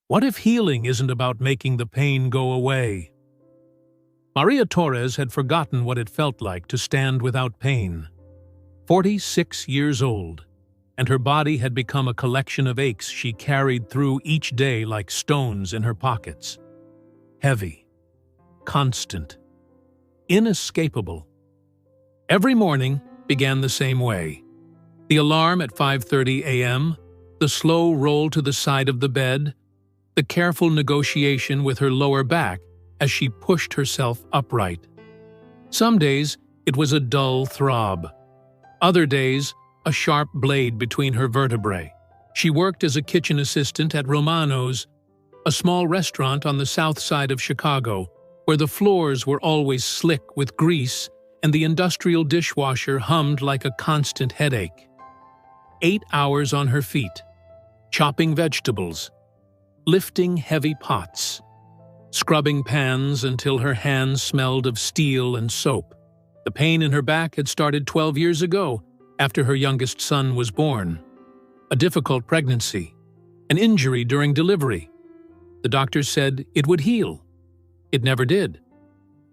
What if healing isn't about making the pain go away? Maria Torres had forgotten what it felt like to stand without pain. 46 years old, and her body had become a collection of aches she carried through each day like stones in her pockets. Heavy, constant, inescapable. Every morning began the same way. The alarm at 5:30 a.m., the slow roll to the side of the bed, the careful negotiation with her lower back as she pushed herself upright. Some days it was a dull throb. Other days, a sharp blade between her vertebrae. She worked as a kitchen assistant at Romano's, a small restaurant on the south side of Chicago, where the floors were always slick with grease and the industrial dishwasher hummed like a constant headache. 8 hours on her feet, chopping vegetables, lifting heavy pots, scrubbing pans until her hands smelled of steel and soap. The pain in her back had started 12 years ago, after her youngest son was born. A difficult pregnancy, an injury during delivery. The doctors said it would heal. It never did.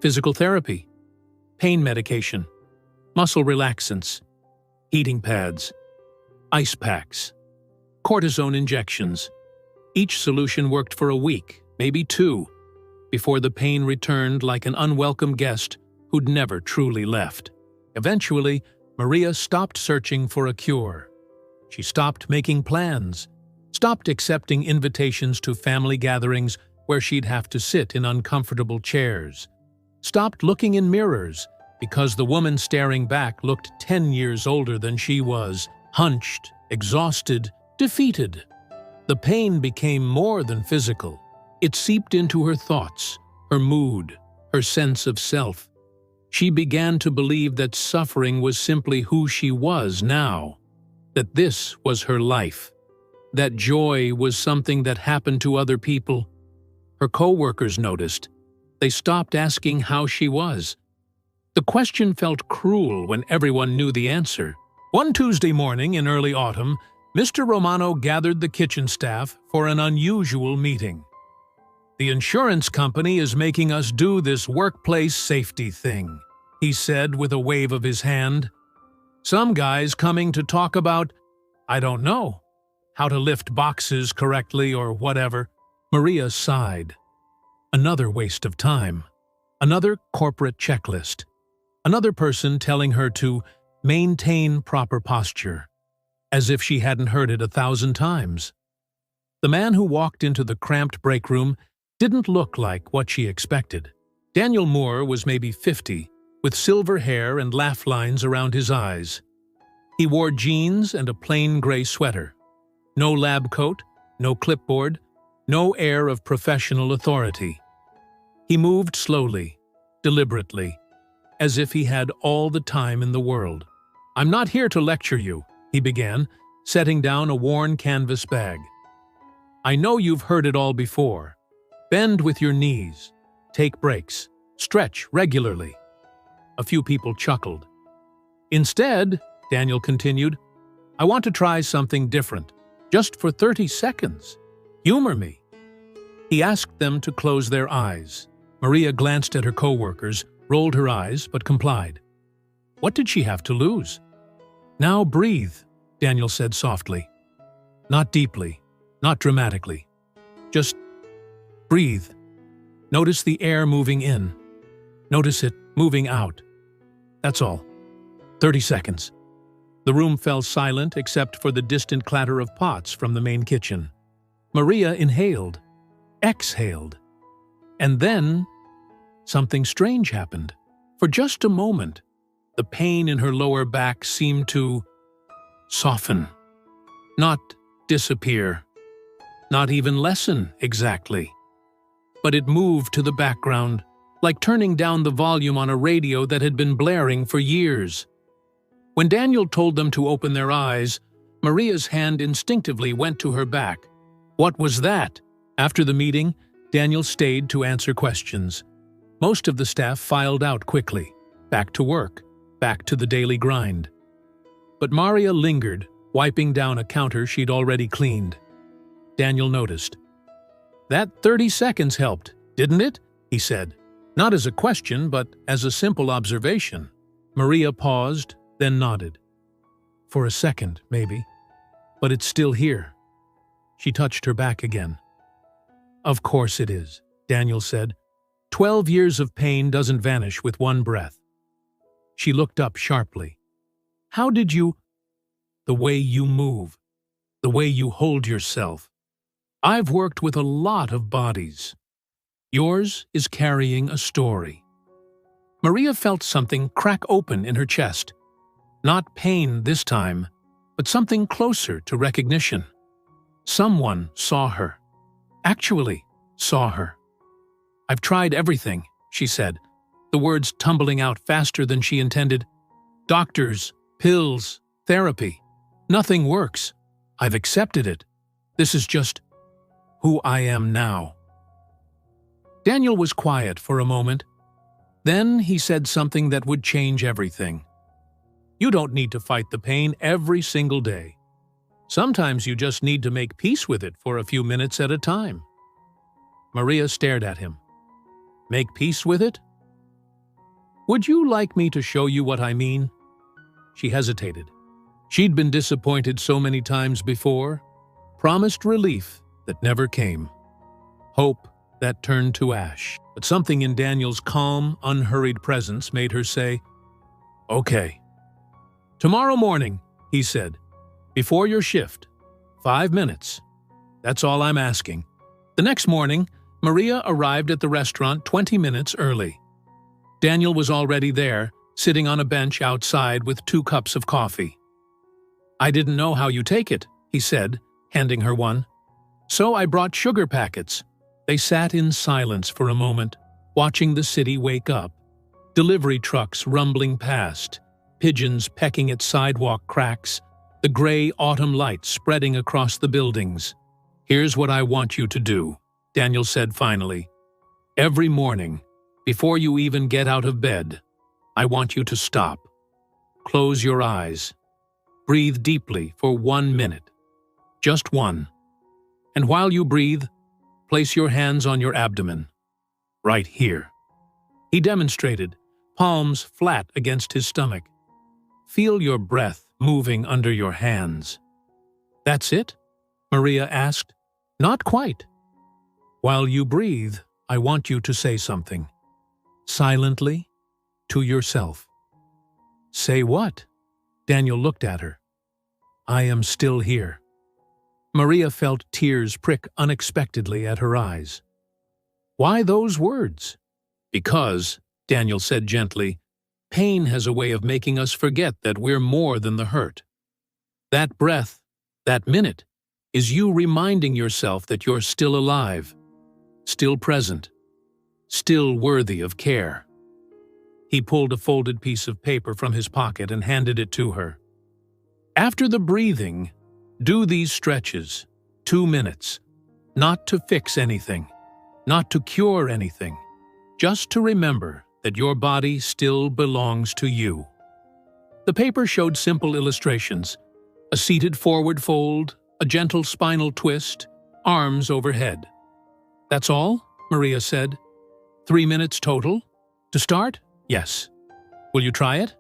Physical therapy, pain medication, muscle relaxants, heating pads, ice packs, cortisone injections. Each solution worked for a week, maybe 2, before the pain returned like an unwelcome guest who'd never truly left. Eventually, Maria stopped searching for a cure. She stopped making plans, stopped accepting invitations to family gatherings where she'd have to sit in uncomfortable chairs, stopped looking in mirrors because the woman staring back looked 10 years older than she was, hunched, exhausted, defeated. The pain became more than physical. It seeped into her thoughts, her mood, her sense of self. She began to believe that suffering was simply who she was now, that this was her life, that joy was something that happened to other people. Her co-workers noticed. They stopped asking how she was. The question felt cruel when everyone knew the answer. One Tuesday morning in early autumn, Mr. Romano gathered the kitchen staff for an unusual meeting. "The insurance company is making us do this workplace safety thing," he said with a wave of his hand. "Some guy's coming to talk about, I don't know, how to lift boxes correctly or whatever." Maria sighed. Another waste of time. Another corporate checklist. Another person telling her to maintain proper posture, as if she hadn't heard it 1,000 times. The man who walked into the cramped break room didn't look like what she expected. Daniel Moore was maybe 50, with silver hair and laugh lines around his eyes. He wore jeans and a plain gray sweater. No lab coat, no clipboard, no air of professional authority. He moved slowly, deliberately, as if he had all the time in the world. "I'm not here to lecture you," he began, setting down a worn canvas bag. "I know you've heard it all before. Bend with your knees, take breaks, stretch regularly." A few people chuckled. "Instead," Daniel continued, "I want to try something different, just for 30 seconds. Humor me." He asked them to close their eyes. Maria glanced at her co-workers, rolled her eyes, but complied. What did she have to lose? "Now breathe," Daniel said softly. "Not deeply, not dramatically. Just breathe. Notice the air moving in. Notice it moving out. That's all. 30 seconds. The room fell silent except for the distant clatter of pots from the main kitchen. Maria inhaled, exhaled, and then something strange happened. For just a moment, the pain in her lower back seemed to soften, not disappear, not even lessen exactly. But it moved to the background, like turning down the volume on a radio that had been blaring for years. When Daniel told them to open their eyes, Maria's hand instinctively went to her back. What was that? After the meeting, Daniel stayed to answer questions. Most of the staff filed out quickly, back to work, back to the daily grind. But Maria lingered, wiping down a counter she'd already cleaned. Daniel noticed. That 30 seconds helped, didn't it? He said. Not as a question, but as a simple observation. Maria paused, then nodded. For a second, maybe. But it's still here. She touched her back again. Of course it is, Daniel said. 12 years of pain doesn't vanish with one breath. She looked up sharply. How did you... The way you move. The way you hold yourself. I've worked with a lot of bodies. Yours is carrying a story. Maria felt something crack open in her chest. Not pain this time, but something closer to recognition. Someone saw her. Actually saw her. I've tried everything, she said, the words tumbling out faster than she intended. Doctors, pills, therapy. Nothing works. I've accepted it. This is just who I am now. Daniel was quiet for a moment. Then he said something that would change everything. You don't need to fight the pain every single day. Sometimes you just need to make peace with it for a few minutes at a time. Maria stared at him. Make peace with it? Would you like me to show you what I mean? She hesitated. She'd been disappointed so many times before, promised relief that never came, hope that turned to ash. But something in Daniel's calm, unhurried presence made her say, Okay. Tomorrow morning, he said, before your shift, 5 minutes. That's all I'm asking. The next morning, Maria arrived at the restaurant 20 minutes early. Daniel was already there, sitting on a bench outside with 2 cups of coffee. I didn't know how you take it, he said, handing her one. So I brought sugar packets. They sat in silence for a moment, watching the city wake up. Delivery trucks rumbling past, pigeons pecking at sidewalk cracks, the gray autumn light spreading across the buildings. Here's what I want you to do, Daniel said finally. Every morning, before you even get out of bed, I want you to stop. Close your eyes. Breathe deeply for 1 minute. Just one. And while you breathe, place your hands on your abdomen. Right here. He demonstrated, palms flat against his stomach. Feel your breath moving under your hands. That's it? Maria asked. Not quite. While you breathe, I want you to say something. Silently, to yourself. Say what? Daniel looked at her. I am still here. Maria felt tears prick unexpectedly at her eyes. Why those words? Because, Daniel said gently, pain has a way of making us forget that we're more than the hurt. That breath, that minute, is you reminding yourself that you're still alive, still present, still worthy of care. He pulled a folded piece of paper from his pocket and handed it to her. After the breathing, do these stretches, 2 minutes, not to fix anything, not to cure anything, just to remember that your body still belongs to you. The paper showed simple illustrations, a seated forward fold, a gentle spinal twist, arms overhead. That's all? Maria said. 3 minutes total? To start? Yes. Will you try it?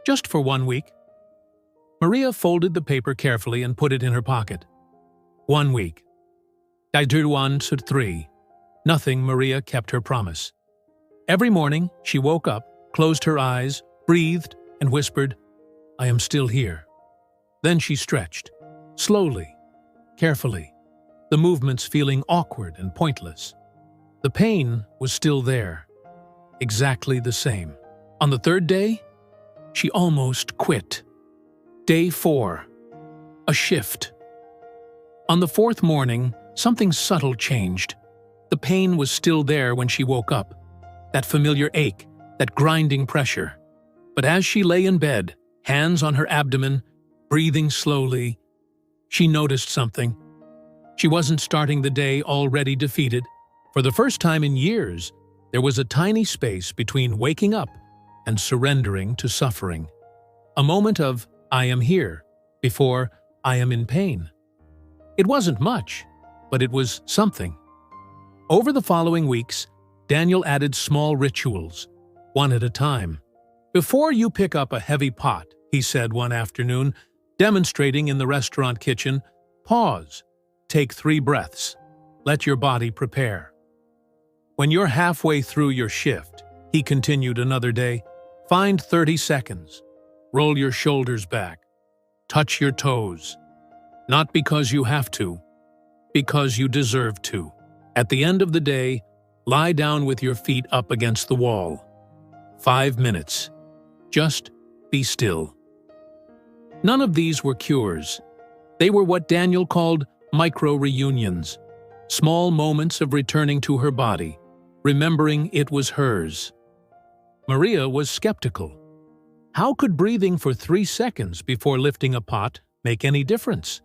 Just for 1 week. Maria folded the paper carefully and put it in her pocket. 1 week. I do 1 to 3. Nothing, Maria kept her promise. Every morning, she woke up, closed her eyes, breathed, and whispered, I am still here. Then she stretched, slowly, carefully, the movements feeling awkward and pointless. The pain was still there, exactly the same. On the 3rd day, she almost quit. Day 4. A shift. On the 4th morning, something subtle changed. The pain was still there when she woke up. That familiar ache, that grinding pressure. But as she lay in bed, hands on her abdomen, breathing slowly, she noticed something. She wasn't starting the day already defeated. For the first time in years, there was a tiny space between waking up and surrendering to suffering. A moment of, I am here, before I am in pain. It wasn't much, but it was something. Over the following weeks, Daniel added small rituals, one at a time. "Before you pick up a heavy pot," he said one afternoon, demonstrating in the restaurant kitchen, "pause, take 3 breaths, let your body prepare." "When you're halfway through your shift," he continued another day, "find 30 seconds. Roll your shoulders back. Touch your toes. Not because you have to, because you deserve to. At the end of the day, lie down with your feet up against the wall. 5 minutes. Just be still." None of these were cures. They were what Daniel called micro-reunions, small moments of returning to her body, remembering it was hers. Maria was skeptical. How could breathing for 3 seconds before lifting a pot make any difference?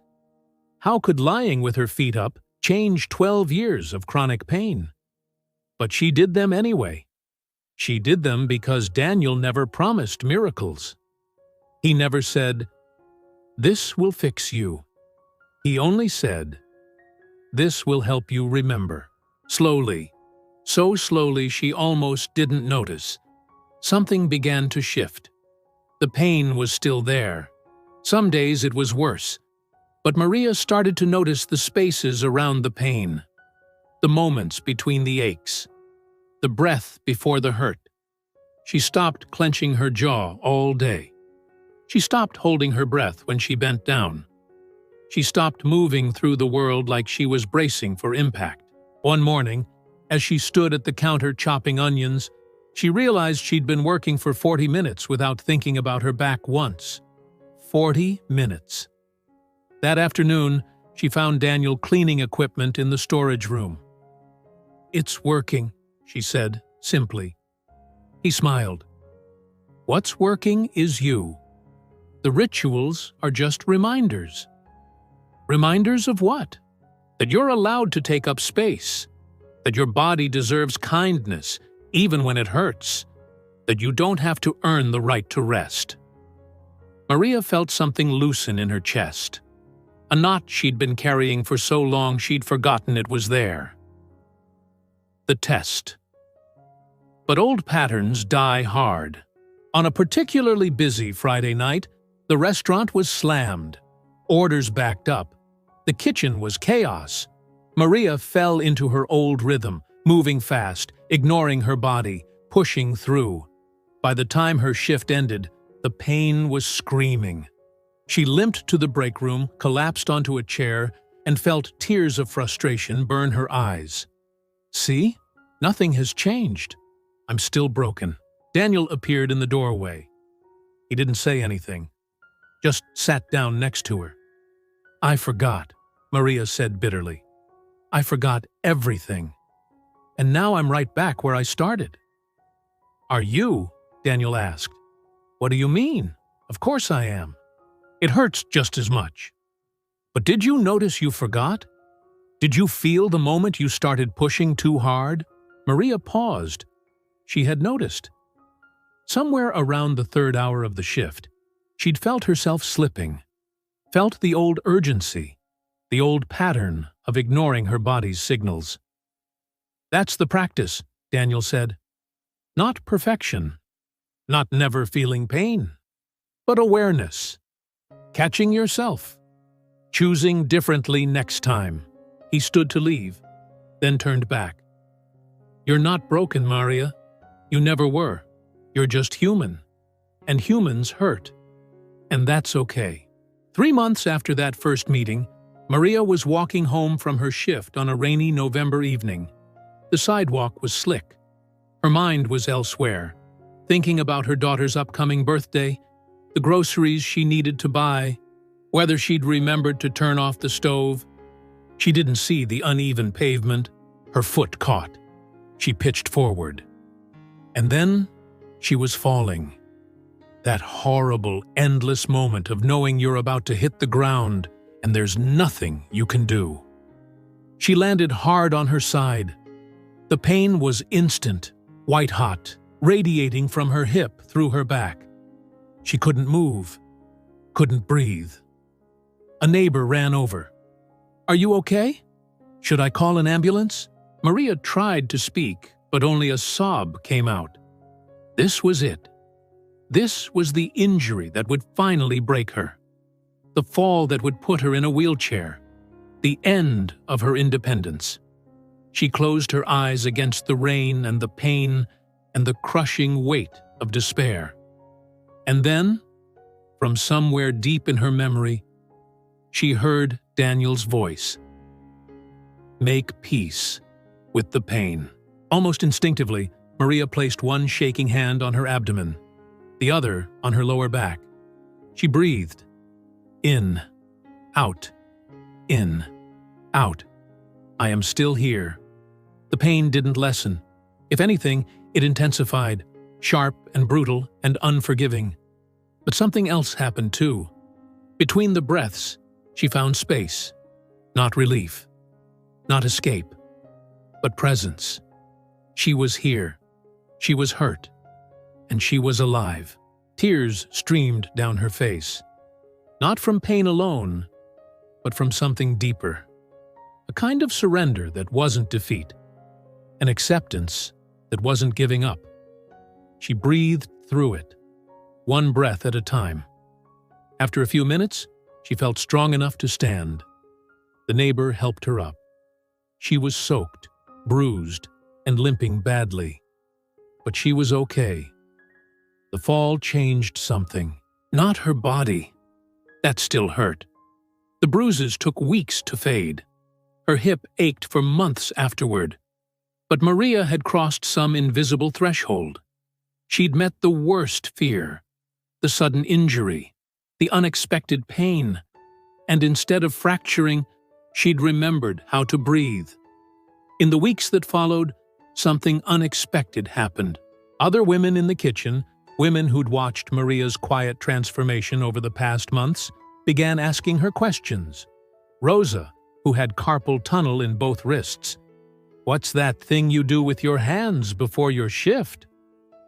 How could lying with her feet up change 12 years of chronic pain? But she did them anyway. She did them because Daniel never promised miracles. He never said, "This will fix you." He only said, "This will help you remember." Slowly, so slowly she almost didn't notice, something began to shift. The pain was still there. Some days it was worse. But Maria started to notice the spaces around the pain, the moments between the aches, the breath before the hurt. She stopped clenching her jaw all day. She stopped holding her breath when she bent down. She stopped moving through the world like she was bracing for impact. One morning, as she stood at the counter chopping onions, she realized she'd been working for 40 minutes without thinking about her back once. 40 minutes. That afternoon, she found Daniel cleaning equipment in the storage room. "It's working," she said, simply. He smiled. "What's working is you. The rituals are just reminders." Reminders of what? That you're allowed to take up space. That your body deserves kindness, even when it hurts. That you don't have to earn the right to rest. Maria felt something loosen in her chest. A knot she'd been carrying for so long she'd forgotten it was there. The test. But old patterns die hard. On a particularly busy Friday night, the restaurant was slammed. Orders backed up. The kitchen was chaos. Maria fell into her old rhythm, moving fast, ignoring her body, pushing through. By the time her shift ended, the pain was screaming. She limped to the break room, collapsed onto a chair, and felt tears of frustration burn her eyes. "See? Nothing has changed. I'm still broken." Daniel appeared in the doorway. He didn't say anything, just sat down next to her. "I forgot," Maria said bitterly. "I forgot everything. And now I'm right back where I started." "Are you?" Daniel asked. "What do you mean? Of course I am. It hurts just as much. But did you notice you forgot? Did you feel the moment you started pushing too hard?" Maria paused. She had noticed. Somewhere around the 3rd hour of the shift, she'd felt herself slipping, felt the old urgency, the old pattern of ignoring her body's signals. "That's the practice," Daniel said. "Not perfection, not never feeling pain, but awareness. Catching yourself. Choosing differently next time." He stood to leave, then turned back. "You're not broken, Maria. You never were. You're just human. And humans hurt. And that's okay." 3 months after that first meeting, Maria was walking home from her shift on a rainy November evening. The sidewalk was slick. Her mind was elsewhere, thinking about her daughter's upcoming birthday, the groceries she needed to buy, whether she'd remembered to turn off the stove. She didn't see the uneven pavement. Her foot caught. She pitched forward. And then she was falling. That horrible, endless moment of knowing you're about to hit the ground and there's nothing you can do. She landed hard on her side. The pain was instant, white-hot, radiating from her hip through her back. She couldn't move, couldn't breathe. A neighbor ran over. "Are you okay? Should I call an ambulance?" Maria tried to speak, but only a sob came out. This was it. This was the injury that would finally break her. The fall that would put her in a wheelchair. The end of her independence. She closed her eyes against the rain and the pain and the crushing weight of despair. And then, from somewhere deep in her memory, she heard Daniel's voice. Make peace with the pain. Almost instinctively, Maria placed one shaking hand on her abdomen, the other on her lower back. She breathed. In, out, in, out. I am still here. The pain didn't lessen. If anything, it intensified, sharp and brutal and unforgiving. But something else happened too. Between the breaths, she found space. Not relief. Not escape. But presence. She was here. She was hurt. And she was alive. Tears streamed down her face. Not from pain alone, but from something deeper. A kind of surrender that wasn't defeat. An acceptance that wasn't giving up. She breathed through it, one breath at a time. After a few minutes, she felt strong enough to stand. The neighbor helped her up. She was soaked, bruised, and limping badly. But she was okay. The fall changed something. Not her body. That still hurt. The bruises took weeks to fade. Her hip ached for months afterward. But Maria had crossed some invisible threshold. She'd met the worst fear, the sudden injury, the unexpected pain, and instead of fracturing, she'd remembered how to breathe. In the weeks that followed, something unexpected happened. Other women in the kitchen, women who'd watched Maria's quiet transformation over the past months, began asking her questions. Rosa, who had carpal tunnel in both wrists. What's that thing you do with your hands before your shift?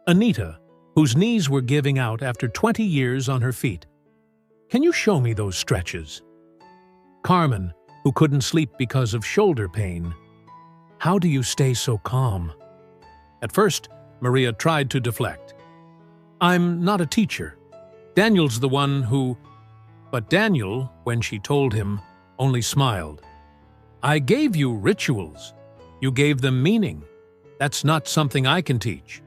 Anita, whose knees were giving out after 20 years on her feet. Can you show me those stretches? Carmen, who couldn't sleep because of shoulder pain. How do you stay so calm? At first, Maria tried to deflect. I'm not a teacher. Daniel's the one who... But Daniel, when she told him, only smiled. I gave you rituals. You gave them meaning. That's not something I can teach.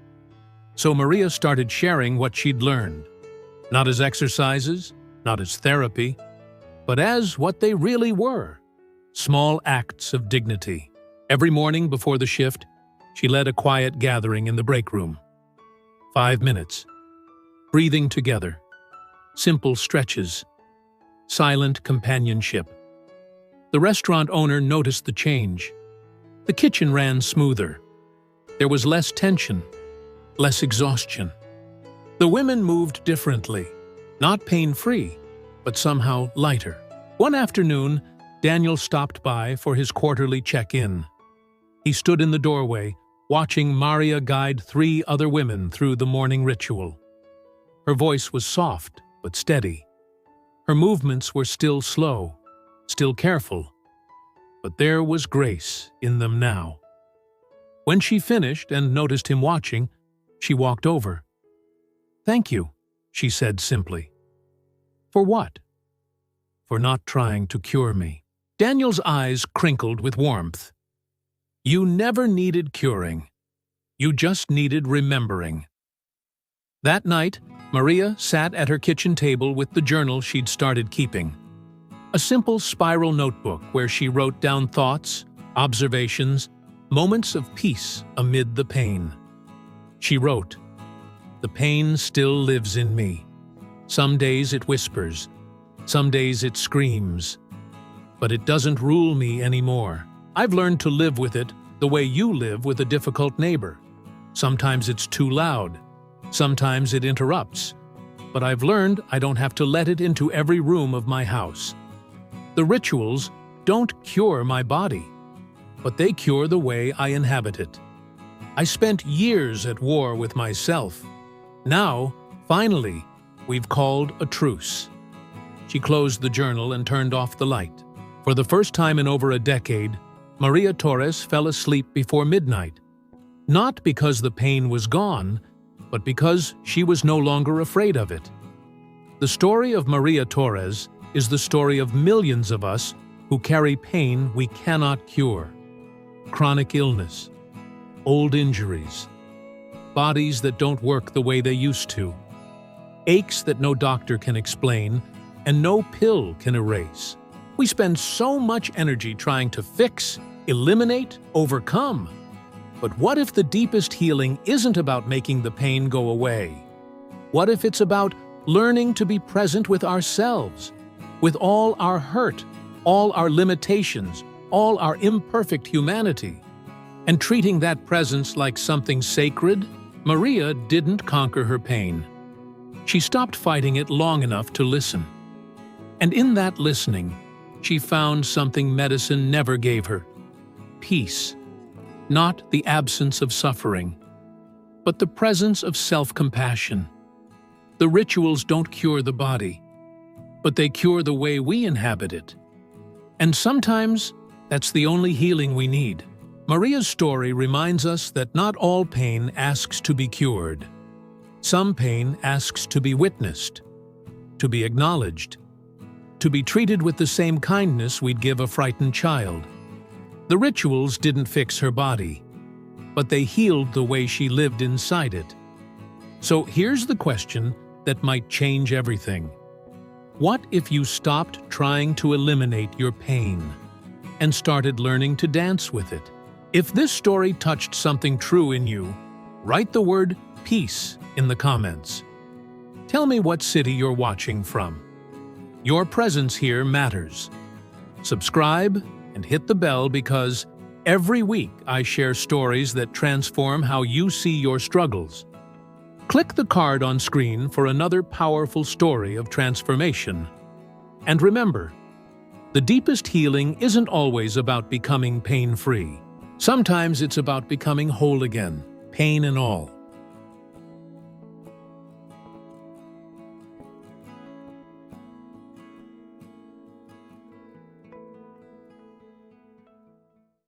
So Maria started sharing what she'd learned. Not as exercises, not as therapy, but as what they really were. Small acts of dignity. Every morning before the shift, she led a quiet gathering in the break room. 5 minutes. Breathing together. Simple stretches. Silent companionship. The restaurant owner noticed the change. The kitchen ran smoother. There was less tension, less exhaustion. The women moved differently, not pain-free, but somehow lighter. One afternoon, Daniel stopped by for his quarterly check-in. He stood in the doorway, watching Maria guide 3 other women through the morning ritual. Her voice was soft but steady. Her movements were still slow, still careful, but there was grace in them now. When she finished and noticed him watching, she walked over. Thank you, she said simply. For what? For not trying to cure me. Daniel's eyes crinkled with warmth. You never needed curing. You just needed remembering. That night, Maria sat at her kitchen table with the journal she'd started keeping. A simple spiral notebook where she wrote down thoughts, observations, moments of peace amid the pain. She wrote, "The pain still lives in me. Some days it whispers, some days it screams. But it doesn't rule me anymore. I've learned to live with it the way you live with a difficult neighbor. Sometimes it's too loud. Sometimes it interrupts. But I've learned I don't have to let it into every room of my house. The rituals don't cure my body, but they cure the way I inhabit it. I spent years at war with myself. Now, finally, we've called a truce." She closed the journal and turned off the light. For the first time in over a decade, Maria Torres fell asleep before midnight, not because the pain was gone, but because she was no longer afraid of it. The story of Maria Torres is the story of millions of us who carry pain we cannot cure. Chronic illness, old injuries, bodies that don't work the way they used to, aches that no doctor can explain and no pill can erase. We spend so much energy trying to fix, eliminate, overcome. But what if the deepest healing isn't about making the pain go away? What if it's about learning to be present with ourselves, with all our hurt, all our limitations, all our imperfect humanity, and treating that presence like something sacred? Maria didn't conquer her pain. She stopped fighting it long enough to listen. And in that listening, she found something medicine never gave her: peace. Not the absence of suffering, but the presence of self-compassion. The rituals don't cure the body, but they cure the way we inhabit it. And sometimes, that's the only healing we need. Maria's story reminds us that not all pain asks to be cured. Some pain asks to be witnessed, to be acknowledged, to be treated with the same kindness we'd give a frightened child. The rituals didn't fix her body, but they healed the way she lived inside it. So here's the question that might change everything. What if you stopped trying to eliminate your pain and started learning to dance with it? If this story touched something true in you, write the word peace in the comments. Tell me what city you're watching from. Your presence here matters. Subscribe and hit the bell, because every week I share stories that transform how you see your struggles. Click the card on screen for another powerful story of transformation. And remember, the deepest healing isn't always about becoming pain-free. Sometimes it's about becoming whole again, pain and all.